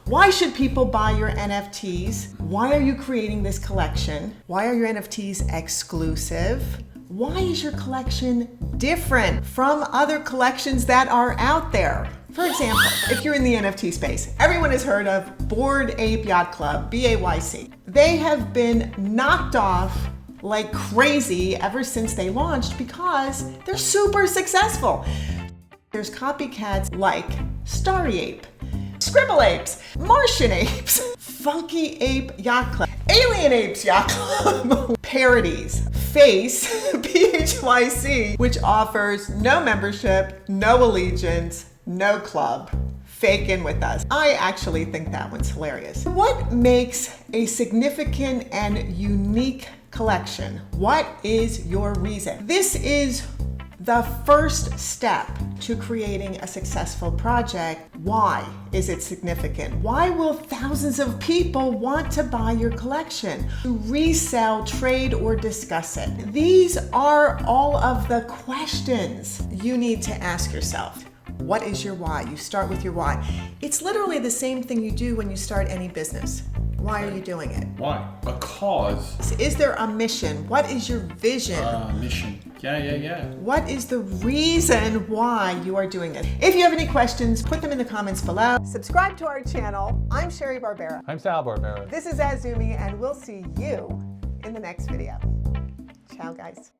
Why should people buy your NFTs? Why are you creating this collection? Why are your NFTs exclusive? Why is your collection different from other collections that are out there? For example, if you're in the NFT space, everyone has heard of Bored Ape Yacht Club, BAYC. They have been knocked off like crazy ever since they launched because they're super successful. There's copycats like Starry Ape, Scribble Apes, Martian Apes, Funky Ape Yacht Club, Alien Apes Yacht Club, Parodies, Face, PHYC, which offers no membership, no allegiance, no club. Fake in with us. I actually think that one's hilarious. What makes a significant and unique collection? What is your reason? This is the first step to creating a successful project. Why is it significant? Why will thousands of people want to buy your collection? To resell, trade, or discuss it? These are all of the questions you need to ask yourself. What is your why? You start with your why. It's literally the same thing you do when you start any business. Why are you doing it? Why? A cause. Is there a mission? What is your vision? Mission. Yeah. What is the reason why you are doing it? If you have any questions, put them in the comments below. Subscribe to our channel. I'm Sheri Barbera. I'm Sal Barbera. This is Zazoo Me, and we'll see you in the next video. Ciao, guys.